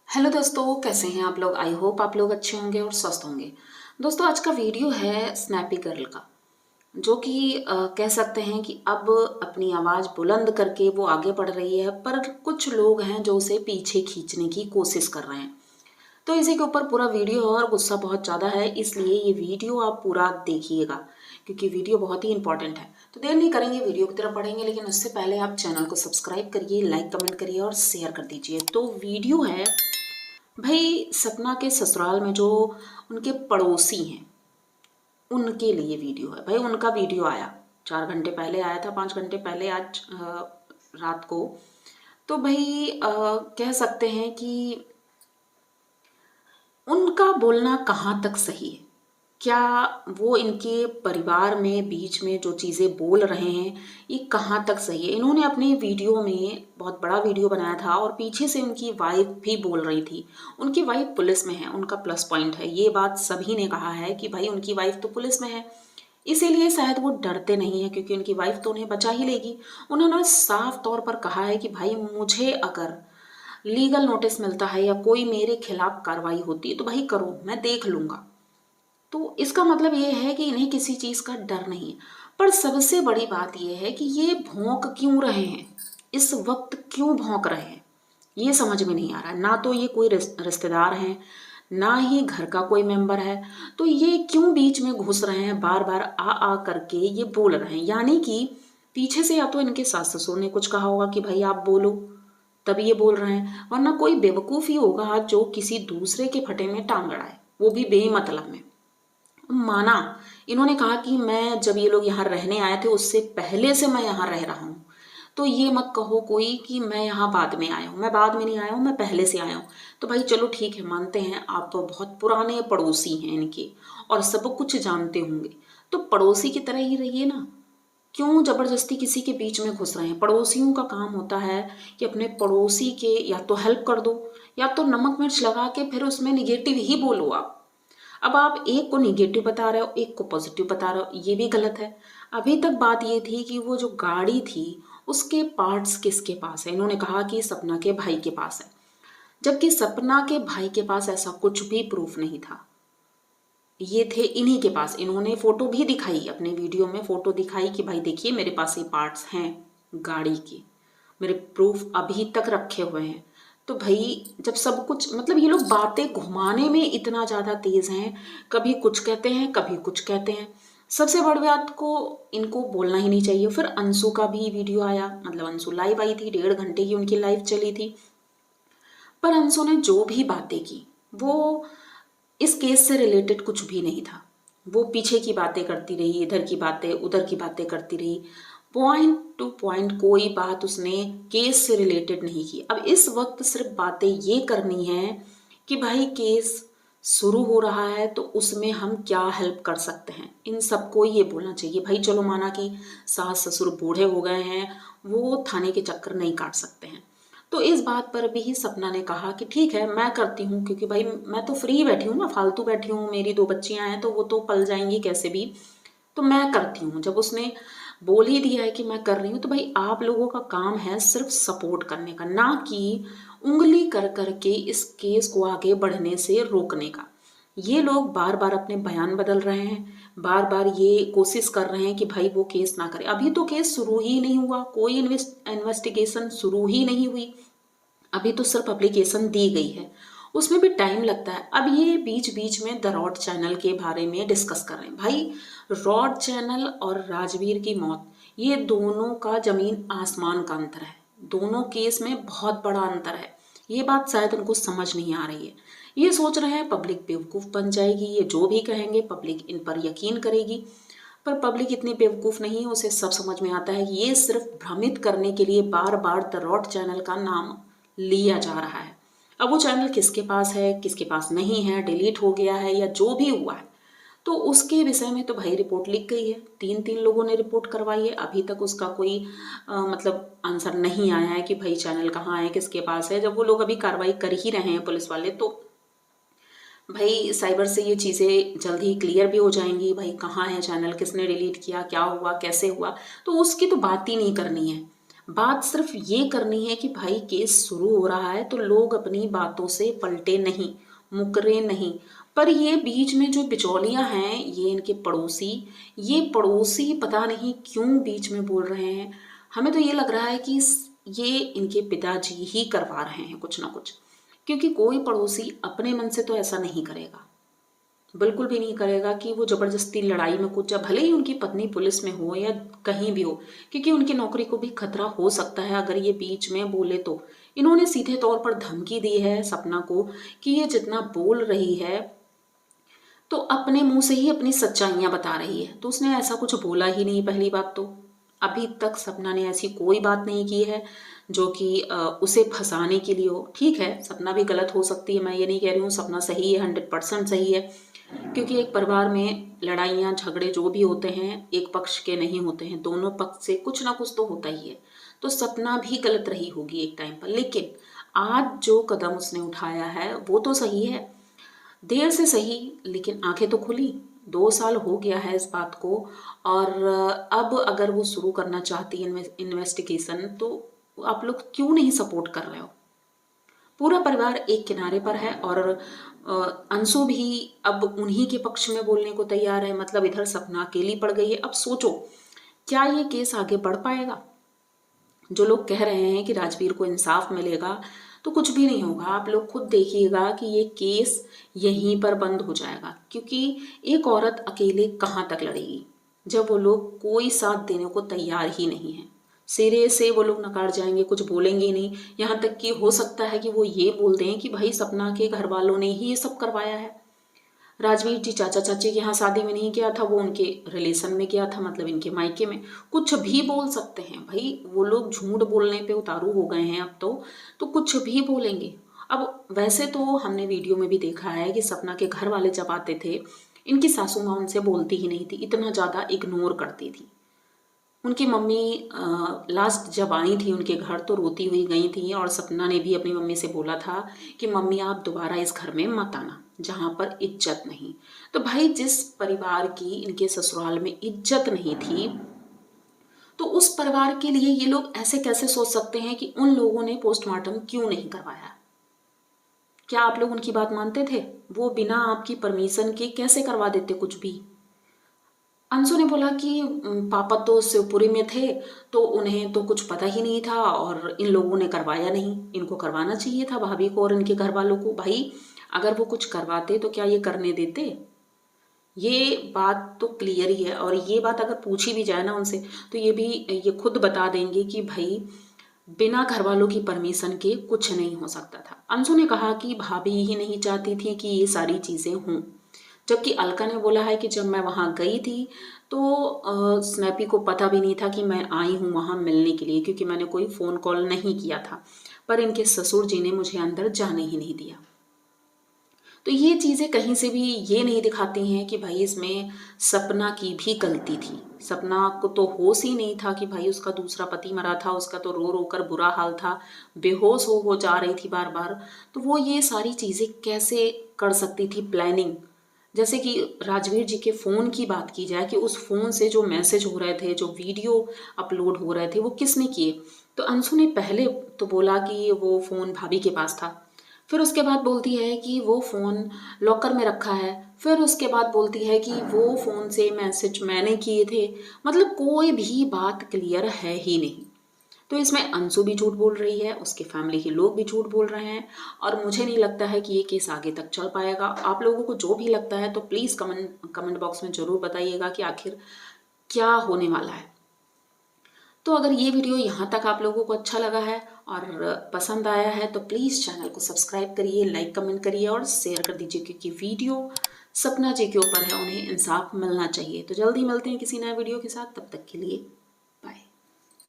Hello दोस्तों, कैसे हैं आप लोग। आई होप आप लोग अच्छे होंगे और स्वस्थ होंगे। दोस्तों, आज का वीडियो है स्नैपी गर्ल का, जो कि कह सकते हैं कि अब अपनी आवाज़ बुलंद करके वो आगे बढ़ रही है, पर कुछ लोग हैं जो उसे पीछे खींचने की कोशिश कर रहे हैं। तो इसी के ऊपर पूरा वीडियो है और गुस्सा बहुत ज़्यादा है, इसलिए ये वीडियो आप पूरा देखिएगा क्योंकि वीडियो बहुत ही इंपॉर्टेंट है। तो देर नहीं करेंगे, वीडियो की तरफ बढ़ेंगे, लेकिन उससे पहले आप चैनल को सब्सक्राइब करिए, लाइक कमेंट करिए और शेयर कर दीजिए। तो वीडियो है भाई सपना के ससुराल में जो उनके पड़ोसी हैं उनके लिए वीडियो है। भाई उनका वीडियो आया 4 घंटे पहले, आया था 5 घंटे पहले, आज रात को। तो भाई कह सकते हैं कि उनका बोलना कहाँ तक सही है। क्या वो इनके परिवार में बीच में जो चीज़ें बोल रहे हैं ये कहाँ तक सही है। इन्होंने अपने वीडियो में बहुत बड़ा वीडियो बनाया था और पीछे से उनकी वाइफ भी बोल रही थी। उनकी वाइफ पुलिस में है, उनका प्लस पॉइंट है। ये बात सभी ने कहा है कि भाई उनकी वाइफ तो पुलिस में है, इसीलिए शायद वो डरते नहीं है क्योंकि उनकी वाइफ तो उन्हें बचा ही लेगी। उन्होंने साफ तौर पर कहा है कि भाई मुझे अगर लीगल नोटिस मिलता है या कोई मेरे खिलाफ कार्रवाई होती है तो भाई करो, मैं देख लूंगा। तो इसका मतलब ये है कि इन्हें किसी चीज़ का डर नहीं है। पर सबसे बड़ी बात यह है कि ये भौंक क्यों रहे हैं, इस वक्त क्यों भौंक रहे हैं, ये समझ में नहीं आ रहा है। ना तो ये कोई रिश्तेदार हैं, ना ही घर का कोई मेंबर है, तो ये क्यों बीच में घुस रहे हैं, बार बार आ करके ये बोल रहे हैं। यानी कि पीछे से या तो इनके सास ससुर ने कुछ कहा होगा कि भाई आप बोलो, तब ये बोल रहे हैं, वरना कोई बेवकूफ़ ही होगा जो किसी दूसरे के फटे में टांग अड़ाए, वो भी बेमतलब में। माना इन्होंने कहा कि मैं जब ये लोग यहाँ रहने आए थे उससे पहले से मैं यहाँ रह रहा हूँ, तो ये मत कहो कोई कि मैं यहाँ बाद में आया हूँ। मैं बाद में नहीं आया हूँ, मैं पहले से आया हूँ। तो भाई चलो ठीक है, मानते हैं आप तो बहुत पुराने पड़ोसी हैं इनके और सब कुछ जानते होंगे, तो पड़ोसी की तरह ही रहिए ना। क्यों जबरदस्ती किसी के बीच में घुस रहे हैं। पड़ोसियों का काम होता है कि अपने पड़ोसी के या तो हेल्प कर दो या तो नमक मिर्च लगा के फिर उसमें निगेटिव ही बोलो आप। अब आप एक को निगेटिव बता रहे हो, एक को पॉजिटिव बता रहे हो, ये भी गलत है। अभी तक बात ये थी कि वो जो गाड़ी थी उसके पार्ट्स किसके पास है। इन्होंने कहा कि सपना के भाई के पास है, जबकि सपना के भाई के पास ऐसा कुछ भी प्रूफ नहीं था। ये थे इन्हीं के पास। इन्होंने फोटो भी दिखाई, अपने वीडियो में फोटो दिखाई कि भाई देखिए मेरे पास ये पार्ट्स हैं गाड़ी के, मेरे प्रूफ अभी तक रखे हुए हैं। तो भाई जब सब कुछ, मतलब ये लोग बातें घुमाने में इतना ज़्यादा तेज हैं, कभी कुछ कहते हैं कभी कुछ कहते हैं। सबसे बड़ी बात को इनको बोलना ही नहीं चाहिए। फिर अंशु का भी वीडियो आया, मतलब अंशु लाइव आई थी, 1.5 घंटे की उनकी लाइव चली थी। पर अंशु ने जो भी बातें की वो इस केस से रिलेटेड कुछ भी नहीं था। वो पीछे की बातें करती रही, इधर की बातें उधर की बातें करती रही, पॉइंट टू पॉइंट कोई बात उसने केस से रिलेटेड नहीं की। अब इस वक्त सिर्फ बातें ये करनी है कि भाई केस शुरू हो रहा है तो उसमें हम क्या हेल्प कर सकते हैं, इन सबको ये बोलना चाहिए। भाई चलो माना कि सास ससुर बूढ़े हो गए हैं, वो थाने के चक्कर नहीं काट सकते हैं, तो इस बात पर भी सपना ने कहा कि ठीक है मैं करती हूँ, क्योंकि भाई मैं तो फ्री बैठी हूँ ना, फालतू बैठी हूँ, मेरी 2 बच्चियां हैं तो वो तो पल जाएंगी कैसे भी, तो मैं करती हूँ। जब उसने बोल ही दिया है कि मैं कर रही हूँ तो भाई आप लोगों का काम है सिर्फ सपोर्ट करने का, ना कि उंगली कर करके इस केस को आगे बढ़ने से रोकने का। ये लोग बार बार अपने बयान बदल रहे हैं, बार बार ये कोशिश कर रहे हैं कि भाई वो केस ना करे। अभी तो केस शुरू ही नहीं हुआ, कोई इन्वेस्टिगेशन शुरू ही नहीं हुई, अभी तो सिर्फ एप्लीकेशन दी गई है, उसमें भी टाइम लगता है। अब ये बीच बीच में द रॉड चैनल के बारे में डिस्कस कर रहे हैं। भाई रॉड चैनल और राजवीर की मौत, ये दोनों का जमीन आसमान का अंतर है, दोनों केस में बहुत बड़ा अंतर है। ये बात शायद उनको समझ नहीं आ रही है। ये सोच रहे हैं पब्लिक बेवकूफ़ बन जाएगी, ये जो भी कहेंगे पब्लिक इन पर यकीन करेगी। पर पब्लिक इतनी बेवकूफ़ नहीं है, उसे सब समझ में आता है कि ये सिर्फ भ्रमित करने के लिए बार बार द रॉड चैनल का नाम लिया जा रहा है। अब वो चैनल किसके पास है किसके पास नहीं है, डिलीट हो गया है या जो भी हुआ है, तो उसके विषय में तो भाई रिपोर्ट लिख गई है, 3 लोगों ने रिपोर्ट करवाई है। अभी तक उसका कोई मतलब आंसर नहीं आया है कि भाई चैनल कहाँ है किसके पास है। जब वो लोग अभी कार्रवाई कर ही रहे हैं पुलिस वाले, तो भाई साइबर से ये चीज़ें जल्द ही क्लियर भी हो जाएंगी। भाई कहाँ है चैनल, किसने डिलीट किया, क्या हुआ कैसे हुआ, तो उसकी तो बात ही नहीं करनी है। बात सिर्फ ये करनी है कि भाई केस शुरू हो रहा है तो लोग अपनी बातों से पलटे नहीं, मुकरे नहीं। पर ये बीच में जो बिचौलियां हैं, ये इनके पड़ोसी, ये पड़ोसी पता नहीं क्यों बीच में बोल रहे हैं। हमें तो ये लग रहा है कि ये इनके पिताजी ही करवा रहे हैं कुछ ना कुछ, क्योंकि कोई पड़ोसी अपने मन से तो ऐसा नहीं करेगा, बिल्कुल भी नहीं करेगा कि वो जबरदस्ती लड़ाई में कूद जाए, भले ही उनकी पत्नी पुलिस में हो या कहीं भी हो, क्योंकि उनकी नौकरी को भी खतरा हो सकता है अगर ये बीच में बोले तो। इन्होंने सीधे तौर पर धमकी दी है सपना को कि ये जितना बोल रही है तो अपने मुंह से ही अपनी सच्चाइयां बता रही है, तो उसने ऐसा कुछ बोला ही नहीं। पहली बात तो अभी तक सपना ने ऐसी कोई बात नहीं की है जो कि उसे फंसाने के लिए हो। ठीक है, सपना भी गलत हो सकती है, मैं ये नहीं कह रही हूँ सपना सही है, 100% सही है, क्योंकि एक परिवार में लड़ाइयाँ झगड़े जो भी होते हैं एक पक्ष के नहीं होते हैं, दोनों पक्ष से कुछ ना कुछ तो होता ही है। तो सपना भी गलत रही होगी एक टाइम पर, लेकिन आज जो कदम उसने उठाया है वो तो सही है, देर से सही लेकिन आंखें तो खुली। 2 साल हो गया है इस बात को, और अब अगर वो शुरू करना चाहती है इन्वेस्टिगेशन, तो आप लोग क्यों नहीं सपोर्ट कर रहे हो? पूरा परिवार एक किनारे पर है और अंशु भी अब उन्हीं के पक्ष में बोलने को तैयार है। मतलब इधर सपना अकेली पड़ गई है। अब सोचो, क्या ये केस आगे बढ़ पाएगा? जो लोग कह रहे हैं कि राजवीर को इंसाफ मिलेगा, तो कुछ भी नहीं होगा। आप लोग खुद देखिएगा कि ये केस यहीं पर बंद हो जाएगा, क्योंकि एक औरत अकेले कहाँ तक लड़ेगी जब वो लोग कोई साथ देने को तैयार ही नहीं है। सिरे से वो लोग नकार जाएंगे, कुछ बोलेंगे ही नहीं। यहाँ तक कि हो सकता है कि वो ये बोल दें कि भाई सपना के घर वालों ने ही ये सब करवाया है, राजवीर जी चाचा चाची के यहाँ शादी में नहीं किया था, वो उनके रिलेशन में किया था, मतलब इनके मायके में। कुछ भी बोल सकते हैं भाई, वो लोग झूठ बोलने पे उतारू हो गए हैं अब तो कुछ भी बोलेंगे। अब वैसे तो हमने वीडियो में भी देखा है कि सपना के घर वाले जब आते थे, इनकी सासू माँ उनसे बोलती ही नहीं थी, इतना ज़्यादा इग्नोर करती थी। उनकी मम्मी लास्ट जब आई थी उनके घर तो रोती हुई गई थी, और सपना ने भी अपनी मम्मी से बोला था कि मम्मी आप दोबारा इस घर में मत आना जहाँ पर इज्जत नहीं। तो भाई जिस परिवार की इनके ससुराल में इज्जत नहीं थी, तो उस परिवार के लिए ये लोग ऐसे कैसे सोच सकते हैं कि उन लोगों ने पोस्टमार्टम क्यों नहीं करवाया? क्या आप लोग उनकी बात मानते थे? वो बिना आपकी परमिशन के कैसे करवा देते कुछ भी? अंशु ने बोला कि पापा तो शिवपुरी में थे तो उन्हें तो कुछ पता ही नहीं था और इन लोगों ने करवाया नहीं। इनको करवाना चाहिए था, भाभी को और इनके घर वालों को। भाई अगर वो कुछ करवाते तो क्या ये करने देते? ये बात तो क्लियर ही है, और ये बात अगर पूछी भी जाए ना उनसे तो ये खुद बता देंगे कि भाई बिना घर वालों की परमिशन के कुछ नहीं हो सकता था। अंशु ने कहा कि भाभी ही नहीं चाहती थी कि ये सारी चीज़ें हों, जबकि अलका ने बोला है कि जब मैं वहाँ गई थी तो स्नैपी को पता भी नहीं था कि मैं आई हूँ वहाँ मिलने के लिए, क्योंकि मैंने कोई फ़ोन कॉल नहीं किया था, पर इनके ससुर जी ने मुझे अंदर जाने ही नहीं दिया। तो ये चीज़ें कहीं से भी ये नहीं दिखाती हैं कि भाई इसमें सपना की भी गलती थी। सपना को तो होश ही नहीं था कि भाई उसका दूसरा पति मरा था, उसका तो रो रो कर बुरा हाल था, बेहोश हो जा रही थी बार बार। तो वो ये सारी चीज़ें कैसे कर सकती थी प्लानिंग? जैसे कि राजवीर जी के फ़ोन की बात की जाए कि उस फ़ोन से जो मैसेज हो रहे थे, जो वीडियो अपलोड हो रहे थे, वो किसने किए? तो अंशु ने पहले तो बोला कि वो फ़ोन भाभी के पास था, फिर उसके बाद बोलती है कि वो फ़ोन लॉकर में रखा है, फिर उसके बाद बोलती है कि वो फ़ोन से मैसेज मैंने किए थे। मतलब कोई भी बात क्लियर है ही नहीं। तो इसमें अंशु भी झूठ बोल रही है, उसके फैमिली के लोग भी झूठ बोल रहे हैं, और मुझे नहीं लगता है कि ये केस आगे तक चल पाएगा। आप लोगों को जो भी लगता है तो प्लीज़ कमेंट बॉक्स में ज़रूर बताइएगा कि आखिर क्या होने वाला है। तो अगर ये वीडियो यहाँ तक आप लोगों को अच्छा लगा है और पसंद आया है तो प्लीज़ चैनल को सब्सक्राइब करिए, लाइक कमेंट करिए और शेयर कर दीजिए, क्योंकि वीडियो सपना जी के ऊपर है, उन्हें इंसाफ मिलना चाहिए। तो जल्दी मिलते हैं किसी नए वीडियो के साथ, तब तक के लिए